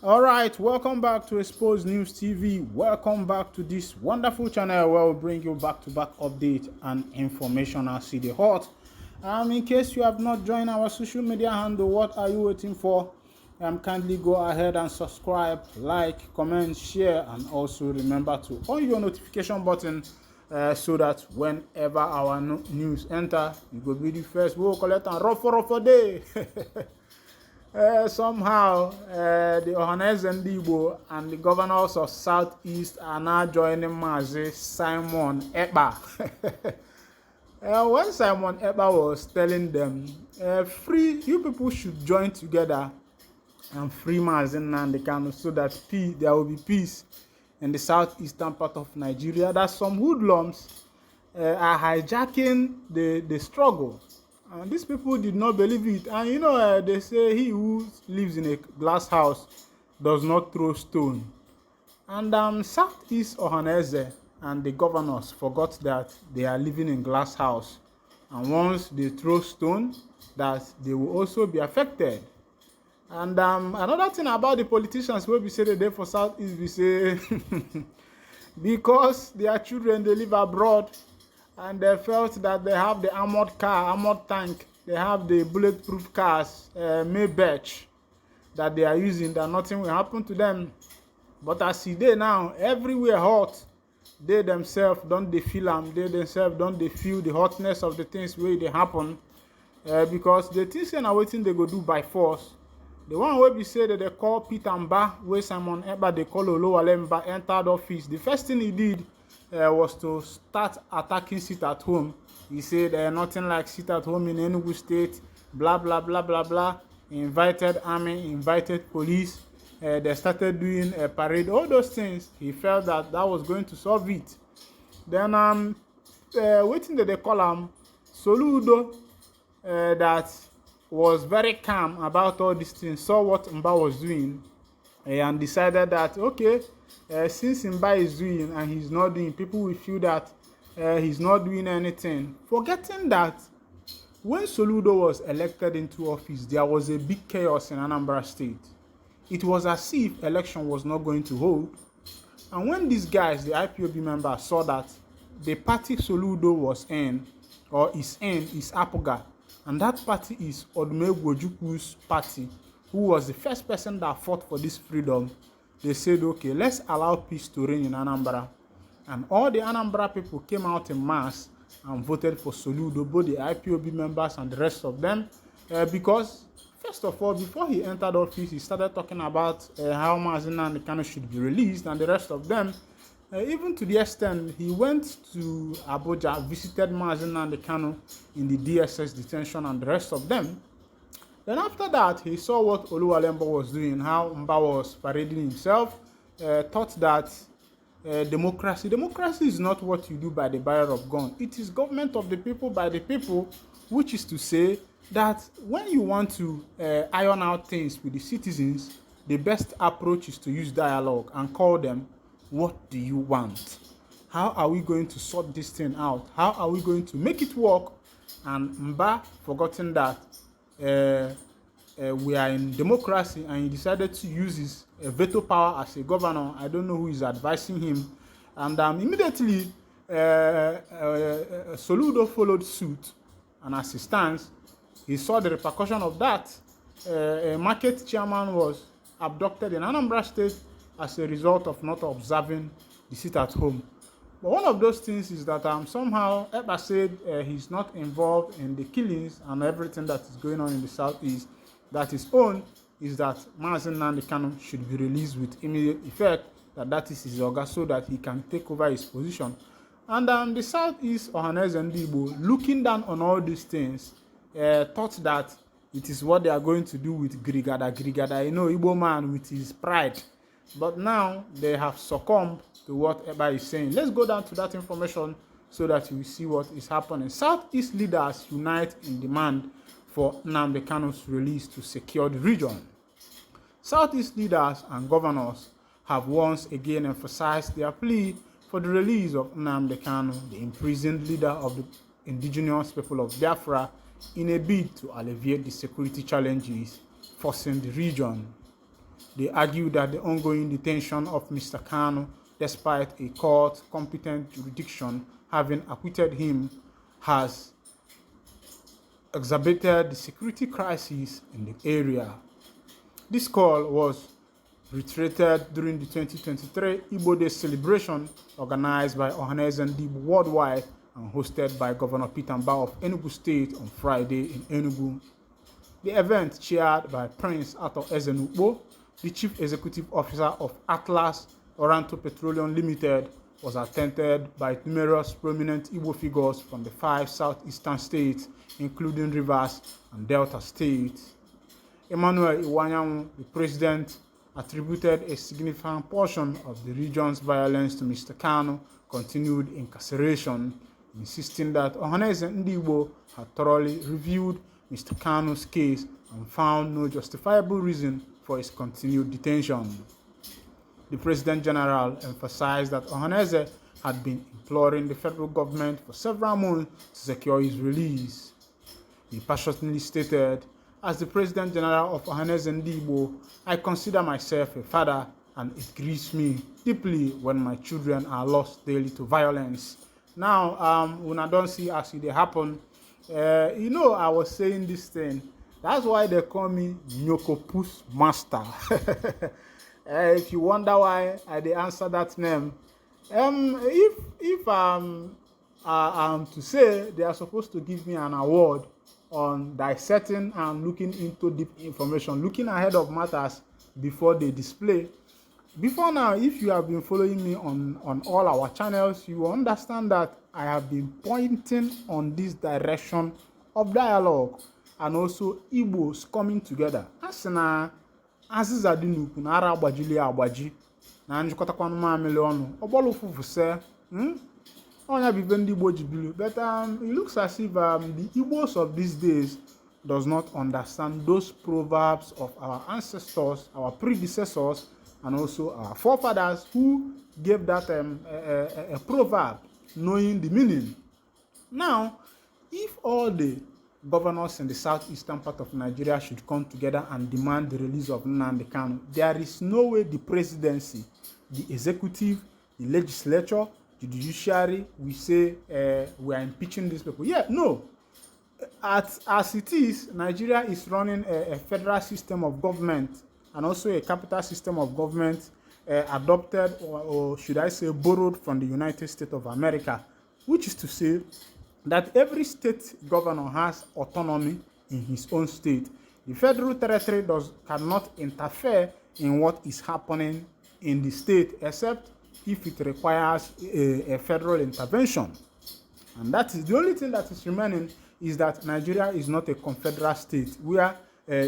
All right, welcome back to Expose News TV. Welcome back to this wonderful channel where we bring you back-to-back update and information as see the hot. In case you have not joined our social media handle, what are you waiting for? Kindly go ahead and subscribe, like, comment, share, and also remember to on your notification button so that whenever our news enter, you go be the first. We'll collect and rough day. Somehow, the Ohanezendigbo and the governors of Southeast are now joining Mazi Simon Ekpa. When Simon Ekpa was telling them, you people should join together and free Mazi Nnamdi so that there will be peace in the southeastern part of Nigeria, that some hoodlums are hijacking the struggle. And these people did not believe it. And they say he who lives in a glass house does not throw stone. And Southeast Ohaneze and the governors forgot that they are living in glass house. And once they throw stone, that they will also be affected. And another thing about the politicians wey be say they dey for Southeast be say because their children they live abroad, and they felt that they have the armored tank, they have the bulletproof cars, Maybach, that they are using, that nothing will happen to them. But as they now, everywhere hot, they themselves don't they feel them, they themselves don't they feel the hotness of the things where they happen, because the things are waiting they go do by force. The one where we say that they call Peter Mba, where Simon Ekpa they call Olowale Mba entered office, the first thing he did was to start attacking sit at home. He said nothing like sit at home in Enugu state, blah blah blah blah blah. He invited army, invited police. They started doing a parade, all those things. He felt that was going to solve it. Then waiting that they call him Soludo, that was very calm about all these things, saw what Mba was doing, and decided that okay, since Mba is doing and he's not doing, people will feel that he's not doing anything, forgetting that when Soludo was elected into office, there was a big chaos in Anambra State. It was as if election was not going to hold. And when these guys, the IPOB members, saw that the party Soludo was in, or is Apoga, and that party is Odumegwu Ojukwu's party, who was the first person that fought for this freedom, they said, okay, let's allow peace to reign in Anambra. And all the Anambra people came out in mass and voted for Soludo, both the IPOB members and the rest of them, because, first of all, before he entered office, he started talking about how Mazi Nnamdi should be released and the rest of them. Even to the extent, he went to Abuja, visited Mazi Nnamdi in the DSS detention and the rest of them. Then after that, he saw what Olowale Mba was doing, how Mba was parading himself, thought that democracy is not what you do by the bearer of gun. It is government of the people by the people, which is to say that when you want to iron out things with the citizens, the best approach is to use dialogue and call them, what do you want? How are we going to sort this thing out? How are we going to make it work? And Mba, forgotten that we are in democracy, and he decided to use his veto power as a governor. I don't know who is advising him. And immediately, Soludo followed suit. And as he stands, he saw the repercussion of that. A market chairman was abducted in Anambra State as a result of not observing the sit at home. But one of those things is that somehow Ekpa said he's not involved in the killings and everything that is going on in the southeast. That his own is that Mazi Nnamdi should be released with immediate effect, that is his organ, so that he can take over his position. And the Southeast Ohanezendigbo, looking down on all these things, thought that it is what they are going to do with Grigada, Igbo man with his pride. But now they have succumbed to what Ekpa is saying. Let's go down to that information so that you will see what is happening. Southeast leaders unite in demand for Nnamdi Kanu's release to secure the region. Southeast leaders and governors have once again emphasized their plea for the release of Nnamdi Kanu, the imprisoned leader of the indigenous people of Biafra, in a bid to alleviate the security challenges forcing the region. They argue that the ongoing detention of Mr. Kanu, despite a court-competent jurisdiction having acquitted him, has exacerbated the security crisis in the area. This call was reiterated during the 2023 Igbo Day celebration organized by Ohanezendigbo worldwide and hosted by Governor Peter Mba of Enugu State on Friday in Enugu. The event, chaired by Prince Ohanezendigbo, the Chief Executive Officer of Atlas Oranto Petroleum Limited, was attended by numerous prominent Igbo figures from the 5 southeastern states, including Rivers and Delta states. Emmanuel Iwanyanwu, the president, attributed a significant portion of the region's violence to Mr. Kanu continued incarceration, insisting that Ohanezendigbo had thoroughly reviewed Mr. Kanu's case and found no justifiable reason for his continued detention. The President General emphasized that Ohaneze had been imploring the federal government for several months to secure his release. He passionately stated, "As the President General of Ohanezendigbo, I consider myself a father, and it grieves me deeply when my children are lost daily to violence." Now, when I don't see as it happen, I was saying this thing. That's why they call me Nyokopus Master. If you wonder why I did answer that name, if I'm to say they are supposed to give me an award on dissecting and looking into deep information, looking ahead of matters before they display. Before now, if you have been following me on all our channels, you will understand that I have been pointing on this direction of dialogue and also Igbos coming together. Asina Aziza Dinuku na ara agbajili agbaji na njikọtakwanụ mamịlị ọnụ ọgbọlụ fufuse onya bibe ndị Igbo jibilu. But it looks as if the Igbos of these days does not understand those proverbs of our ancestors, our predecessors, and also our forefathers who gave that a proverb, knowing the meaning. Now, if all the governors in the southeastern part of Nigeria should come together and demand the release of Nnamdi Kanu, there is no way the presidency, the executive, the legislature, the judiciary will say we are impeaching these people. Yeah, no. As it is, Nigeria is running a federal system of government and also a capital system of government adopted, or should I say borrowed from the United States of America, which is to say that every state governor has autonomy in his own state. The federal territory cannot interfere in what is happening in the state except if it requires a federal intervention. And that is the only thing that is remaining, is that Nigeria is not a confederal state where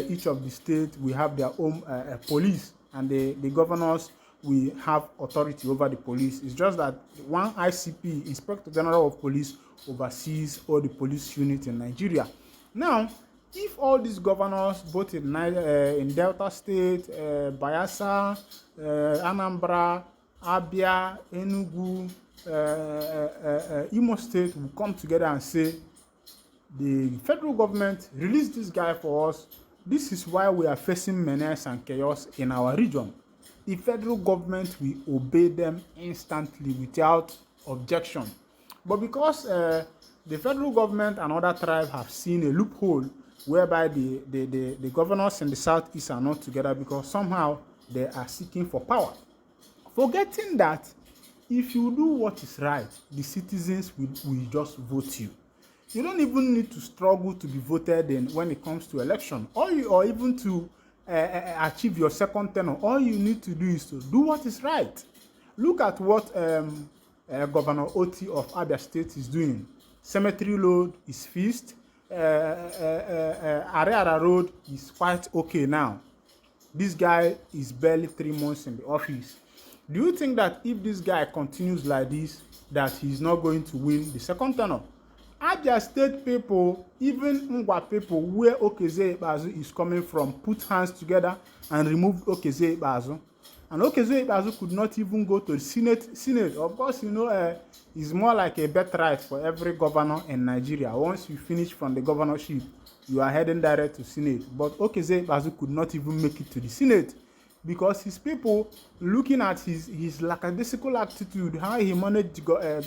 each of the states will have their own police, and the governors will have authority over the police. It's just that one ICP, Inspector General of Police, oversees all the police units in Nigeria. Now, if all these governors, both in Delta State, Bayelsa, Anambra, Abia, Enugu, Imo State will come together and say, the federal government released this guy for us. This is why we are facing menace and chaos in our region. The federal government will obey them instantly without objection. But because the federal government and other tribes have seen a loophole whereby the governors in the southeast are not together because somehow they are seeking for power, forgetting that if you do what is right, the citizens will just vote you. You don't even need to struggle to be voted in when it comes to election, or even to achieve your second tenure. All you need to do is to do what is right. Look at what Governor Oti of Abia State is doing. Cemetery Road is fixed. Areara Road is quite okay now. This guy is barely 3 months in the office. Do you think that if this guy continues like this, that he's not going to win the second tenure? Abia State people, even Ngwa people, where Okeze Ikpeazu is coming from, put hands together and removed Okeze Ikpeazu. And Okeze Ikpeazu could not even go to the Senate. Of course, you know, it's more like a birthright for every governor in Nigeria. Once you finish from the governorship, you are heading direct to Senate. But Okeze Ikpeazu could not even make it to the Senate. because his people, looking at his lackadaisical attitude, how he managed the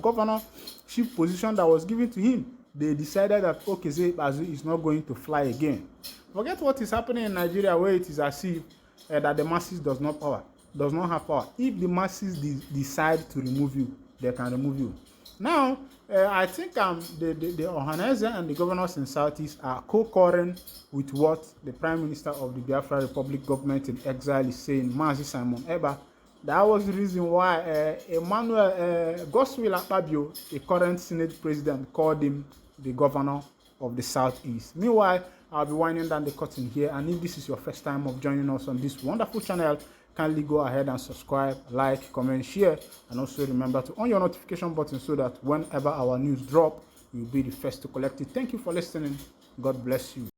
governorship position that was given to him, they decided that Okezie Ikpeazu is not going to fly again. Forget what is happening in Nigeria, where it is as if that the masses does not have power. If the masses decide to remove you, they can remove you. Now, I think the Ohaneze and the governors in Southeast are co-curring with what the Prime Minister of the Biafra Republic government in exile is saying, Mazi Simon Ekpa. That was the reason why Emmanuel Godswill Akpabio, a current Senate president, called him the governor of the Southeast. Meanwhile, I'll be winding down the curtain here, and if this is your first time of joining us on this wonderful channel, kindly go ahead and subscribe, like, comment, share, and also remember to on your notification button so that whenever our news drop, you'll be the first to collect it. Thank you for listening. God bless you.